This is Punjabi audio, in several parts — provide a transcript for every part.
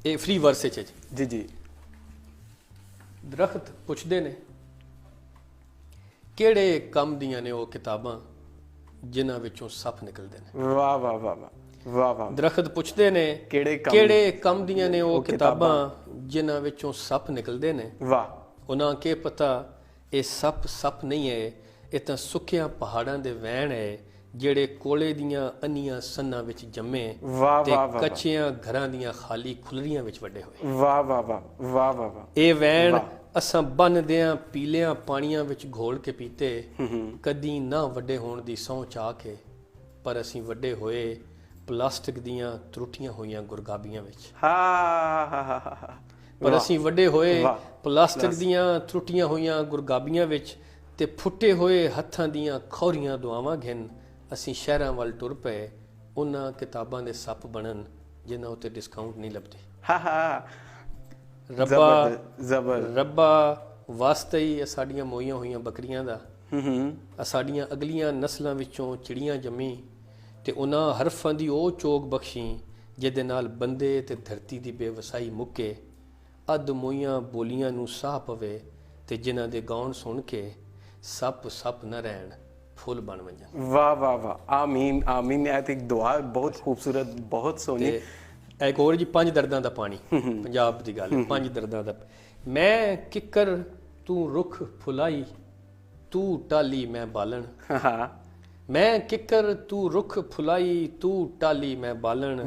ਇਹ ਫ੍ਰੀ ਵਰਸੇ ਚ ਜੀ ਜੀ। ਦਰਖਤ ਪੁੱਛਦੇ ਨੇ ਕਿਹੜੇ ਕੰਮ ਦੀਆਂ ਨੇ ਉਹ ਕਿਤਾਬਾਂ ਜਿਨ੍ਹਾਂ ਵਿੱਚੋਂ ਸੱਪ ਨਿਕਲਦੇ ਨੇ। ਵਾਹ ਵਾਹ ਵਾਹ ਵਾਹ ਵਾਹ ਵਾਹ। ਦਰਖਤ ਪੁੱਛਦੇ ਨੇ ਕਿਹੜੇ ਕੰਮ ਦੀਆਂ ਨੇ ਉਹ ਕਿਤਾਬਾਂ ਜਿਨ੍ਹਾਂ ਵਿੱਚੋਂ ਸੱਪ ਨਿਕਲਦੇ ਨੇ। ਵਾਹ। ਉਹਨਾਂ ਕੀ ਪਤਾ ਇਹ ਸੱਪ ਨਹੀਂ ਹੈ, ਇਹ ਤਾਂ ਸੁੱਕਿਆਂ ਪਹਾੜਾਂ ਦੇ ਵਹਿਣ ਹੈ ਜਿਹੜੇ ਕੋਲੇ ਦੀਆਂ ਅੰਨੀਆਂ ਸੰਨਾਂ ਵਿੱਚ ਜੰਮੇ ਤੇ ਕੱਚਿਆਂ ਘਰਾਂ ਦੀਆਂ ਖਾਲੀ ਖੁੱਲਰੀਆਂ ਵਿੱਚ ਵੱਡੇ ਹੋਏ। ਵਾਹ ਵਾਹ ਵਾਹ ਵਾਹ ਵਾਹ ਵਾਹ। ਇਹ ਵਹਿਣ ਅਸਾਂ ਬੰਨਦਿਆਂ ਪੀਲਿਆਂ ਪਾਣੀਆਂ ਵਿੱਚ ਘੋਲ ਕੇ ਪੀਤੇ, ਕਦੀ ਨਾ ਵੱਡੇ ਹੋਣ ਦੀ ਸਹੁੰ ਚਾਹ ਕੇ, ਪਰ ਅਸੀਂ ਵੱਡੇ ਹੋਏ ਪਲਾਸਟਿਕ ਦੀਆਂ ਤਰੁੱਟੀਆਂ ਹੋਈਆਂ ਗੁਰਗਾਬੀਆਂ ਵਿੱਚ। ਪਰ ਅਸੀਂ ਵੱਡੇ ਹੋਏ ਪਲਾਸਟਿਕ ਦੀਆਂ ਤਰੁੱਟੀਆਂ ਹੋਈਆਂ ਗੁਰਗਾਬੀਆਂ ਵਿੱਚ ਤੇ ਫੁੱਟੇ ਹੋਏ ਹੱਥਾਂ ਦੀਆਂ ਖੌਰੀਆਂ ਦੁਆਵਾਂ ਘਿਨ ਅਸੀਂ ਸ਼ਹਿਰਾਂ ਵੱਲ ਟੁਰ ਪਏ ਉਹਨਾਂ ਕਿਤਾਬਾਂ ਦੇ ਸੱਪ ਬਣਨ ਜਿਨ੍ਹਾਂ ਉੱਤੇ ਡਿਸਕਾਊਂਟ ਨਹੀਂ ਲੱਭਦੇ। ਰੱਬਾ ਵਾਸਤੇ ਹੀ ਸਾਡੀਆਂ ਮੋਈਆਂ ਹੋਈਆਂ ਬੱਕਰੀਆਂ ਦਾ, ਸਾਡੀਆਂ ਅਗਲੀਆਂ ਨਸਲਾਂ ਵਿੱਚੋਂ ਚਿੜੀਆਂ ਜੰਮੀ ਤੇ ਉਹਨਾਂ ਹਰਫਾਂ ਦੀ ਉਹ ਚੋਗ ਬਖਸ਼ੀ ਜਿਹਦੇ ਨਾਲ ਬੰਦੇ ਤੇ ਧਰਤੀ ਦੀ ਬੇਵਸਾਈ ਮੁੱਕੇ, ਅੱਧ ਮੋਈਆਂ ਬੋਲੀਆਂ ਨੂੰ ਸਾਹ ਪਵੇ ਤੇ ਜਿਨ੍ਹਾਂ ਦੇ ਗਾਉਣ ਸੁਣ ਕੇ ਸੱਪ ਨਾ ਰਹਿਣ, ਫੁੱਲ ਬਣ ਵੰਜਣ। ਵਾਹ ਵਾਹ ਵਾਹ। ਆਮੀਨ ਆਮੀਨ। ਇਹ ਤੇ ਇੱਕ ਦੁਆ ਬਹੁਤ ਖੂਬਸੂਰਤ, ਬਹੁਤ ਸੋਹਣੀ। ਇੱਕ ਹੋਰ ਜੀ, ਪੰਜ ਦਰਦਾਂ ਦਾ ਪਾਣੀ, ਪੰਜਾਬ ਦੀ ਗੱਲ ਹੈ। ਪੰਜ ਦਰਦਾਂ ਦਾ। ਮੈਂ ਕਿੱਕਰ ਤੂੰ ਰੁੱਖ ਫੁਲਾਈ, ਤੂੰ ਟਾਲੀ ਮੈਂ ਬਾਲਣ। ਮੈਂ ਕਿੱਕਰ ਤੂੰ ਰੁੱਖ ਫੁਲਾਈ, ਤੂੰ ਟਾਲੀ ਮੈਂ ਬਾਲਣ।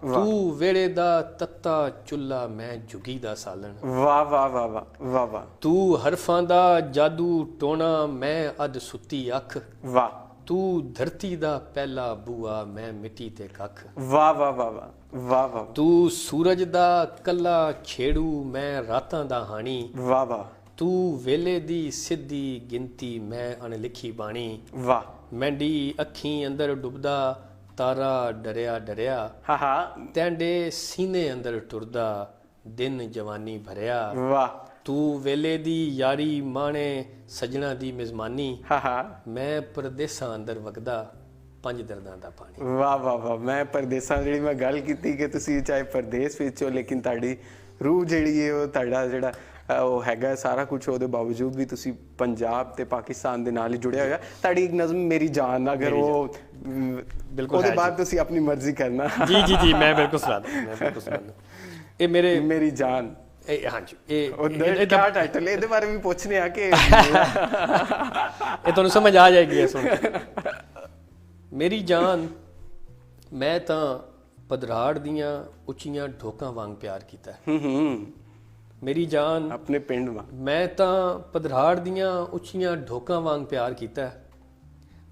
ਤੂੰ ਵੇੜੇ ਦਾ ਤੱਤਾ ਚੁੱਲਾ, ਮੈਂ ਝੁਗੀ ਦਾ ਸਾਲਣ। ਵਾਹ ਵਾਹ ਵਾਹ ਵਾਹ ਵਾਹ। ਤੂੰ ਹਰਫਾਂ ਦਾ ਜਾਦੂ ਟੋਣਾ, ਮੈਂ ਅੱਧ ਸੁੱਤੀ ਅੱਖ। ਵਾਹ। ਤੂੰ ਧਰਤੀ ਦਾ ਪਹਿਲਾ ਬੂਆ, ਮੈਂ ਮਿੱਟੀ ਤੇ ਕੱਖ। ਵਾਹ ਵਾਹ ਵਾਹ ਵਾਹ ਵਾਹ। ਤੂੰ ਸੂਰਜ ਦਾ ਕੱਲਾ ਛੇੜੂ, ਮੈਂ ਰਾਤਾਂ ਦਾ ਹਾਣੀ। ਵਾਹ ਵਾਹ। ਤੂੰ ਵੇਲੇ ਦੀ ਸਿੱਧੀ ਗਿਣਤੀ, ਮੈਂ ਅਣਲਿਖੀ ਬਾਣੀ। ਵਾਹ। ਮੈਂਡੀ ਅੱਖੀਂ ਅੰਦਰ ਡੁੱਬਦਾ ਤਾਰਾ, ਡਰਿਆ ਡਰਿਆ ਤੈਂਡੇ ਸੀਨੇ ਅੰਦਰ ਟੁਰਦਾ, ਦਿਨ ਜਵਾਨੀ ਭਰਿਆ। ਵਾਹ। ਤੂੰ ਵੇਲੇ ਦੀ ਯਾਰੀ ਮਾਣੇ, ਸਜਣਾ ਦੀ ਮਿਜ਼ਮਾਨੀ। ਮੈਂ ਪਰਦੇਸਾਂ ਅੰਦਰ ਵਗਦਾ, ਪੰਜ ਦਰਦਾਂ ਦਾ ਪਾਣੀ। ਵਾਹ ਵਾਹ ਵਾਹ। ਮੈਂ ਪਰਦੇਸਾਂ ਜਿਹੜੀ ਮੈਂ ਗੱਲ ਕੀਤੀ ਕਿ ਤੁਸੀਂ ਚਾਹੇ ਪਰਦੇਸ ਵਿੱਚ ਹੋ ਲੇਕਿਨ ਤੁਹਾਡੀ ਰੂਹ ਜਿਹੜੀ ਹੈ ਉਹ ਤੁਹਾਡਾ ਜਿਹੜਾ ਉਹ ਹੈਗਾ ਸਾਰਾ ਕੁਝ, ਉਹਦੇ ਬਾਵਜੂਦ ਵੀ ਤੁਸੀਂ ਪੰਜਾਬ ਤੇ ਪਾਕਿਸਤਾਨ ਦੇ ਨਾਲ ਹੀ ਜੁੜਿਆ ਹੋਇਆ। ਤੁਹਾਡੀ ਇੱਕ ਨਜ਼ਮ ਮੇਰੀ ਜਾਨ, ਅਗਰ ਉਹ ਬਿਲਕੁਲ ਉਹਦੇ ਬਾਅਦ ਤੁਸੀਂ ਆਪਣੀ ਮਰਜ਼ੀ ਕਰਨਾ। ਜੀ ਜੀ ਜੀ, ਮੈਂ ਬਿਲਕੁਲ ਸੁਣਾ। ਇਹ ਮੇਰੀ ਜਾਨ। ਹਾਂਜੀ, ਇਹ ਕਿਆ ਟਾਈਟਲ ਹੈ? ਇਹਦੇ ਬਾਰੇ ਵੀ ਪੁੱਛਨੇ ਆ ਕਿ ਇਹ ਤੁਹਾਨੂੰ ਸਮਝ ਆ ਜਾਏਗੀ ਸੁਣ ਕੇ। ਮੇਰੀ ਜਾਨ, ਮੈਂ ਤਾਂ ਪਧਰਾੜ ਦੀਆਂ ਉੱਚੀਆਂ ਢੋਕਾਂ ਵਾਂਗ ਪਿਆਰ ਕੀਤਾ। ਮੇਰੀ ਜਾਨ ਆਪਣੇ ਪਿੰਡ ਵਾਂਗ, ਮੈਂ ਤਾਂ ਪਧਰਾੜ ਦੀਆਂ ਉੱਚੀਆਂ ਢੋਕਾਂ ਵਾਂਗ ਪਿਆਰ ਕੀਤਾ।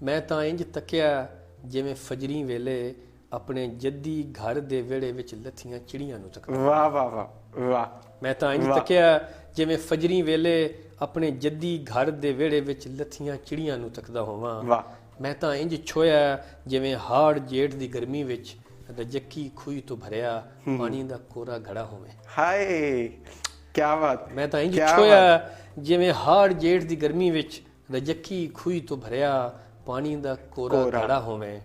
ਮੈਂ ਤਾਂ ਇੰਜ ਤੱਕਿਆ ਜਿਵੇਂ ਫਜਰੀ ਵੇਲੇ ਆਪਣੇ ਜੱਦੀ ਘਰ ਦੇ ਵਿਹੜੇ ਵਿੱਚ ਲੱਥੀਆਂ ਚਿੜੀਆਂ ਨੂੰ ਤੱਕਦਾ। ਵਾਹ ਵਾਹ ਵਾਹ ਵਾਹ। ਮੈਂ ਤਾਂ ਇੰਜ ਤੱਕਿਆ ਜਿਵੇਂ ਫਜਰੀ ਵੇਲੇ ਆਪਣੇ ਜੱਦੀ ਘਰ ਦੇ ਵਿਹੜੇ ਵਿੱਚ ਲੱਥੀਆਂ ਚਿੜੀਆਂ ਨੂੰ ਤੱਕਦਾ ਹੋਵਾਂ। ਵਾਹ। ਮੈਂ ਤਾਂ ਇੰਜ ਛੋਇਆ ਜਿਵੇਂ ਹਾੜ ਜੇਠ ਦੀ ਗਰਮੀ ਵਿੱਚ ਰਜੱਕੀ ਖੂਹੀ ਤੋਂ ਭਰਿਆ ਪਾਣੀ ਦਾ ਕੋਰਾ ਘੜਾ ਹੋਵੇ। ਹਾਏ ਕਿਆ ਬਾਤ। ਮੈਂ ਤਾਂ ਇੰਜ ਛੋਇਆ ਜਿਵੇਂ ਹਾੜ ਜੇਠ ਦੀ ਗਰਮੀ ਵਿੱਚ ਰਜੱਕੀ ਖੂਹੀ ਤੋਂ ਭਰਿਆ ਪਾਣੀ ਦਾ ਕੋਰਾ ਘੜਾ ਹੋਵੇ।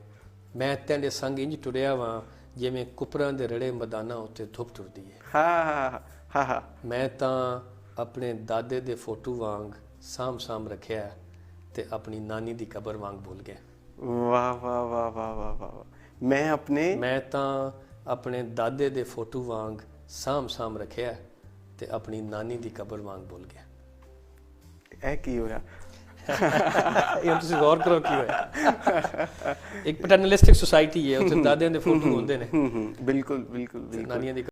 ਮੈਂ ਤੇਰੇ ਸੰਗ ਇੰਜ ਟੁਰਿਆ ਵਾਂ ਜਿਵੇਂ ਕੁਪਰਾਂ ਦੇ ਰੜੇ ਮੈਦਾਨਾਂ ਉੱਤੇ ਧੁੱਪ ਟੁਰਦੀ ਹੈ। ਮੈਂ ਤਾਂ ਆਪਣੇ ਦਾਦੇ ਦੇ ਫੋਟੋ ਵਾਂਗ ਸਾਂਭ ਰੱਖਿਆ ਤੇ ਆਪਣੀ ਨਾਨੀ ਦੀ ਕਬਰ ਵਾਂਗ ਭੁੱਲ ਗਿਆ। ਵਾਹ ਵਾਹ ਵਾਹ ਵਾਹ ਵਾਹ। ਮੈਂ ਤਾਂ ਆਪਣੇ ਦਾਦੇ ਦੇ ਫੋਟੋ ਵਾਂਗ ਸਾਂਭ ਰੱਖਿਆ ਤੇ ਆਪਣੀ ਨਾਨੀ ਦੀ ਕਬਰ ਵਾਂਗ ਭੁੱਲ ਗਿਆ। ਇਹ ਕੀ ਹੋਇਆ? ਇਹ ਤੁਸੀਂ ਗੌਰ ਕਰੋ ਕੀ ਹੋਇਆ। ਇੱਕ ਪੈਟਰਨਲਿਸਟਿਕ ਸੋਸਾਇਟੀ ਹੈ, ਉੱਥੇ ਦਾਦਿਆਂ ਦੇ ਫੋਟੋ ਹੁੰਦੇ ਨੇ। ਬਿਲਕੁਲ ਬਿਲਕੁਲ। ਨਾਨੀਆਂ ਦੀ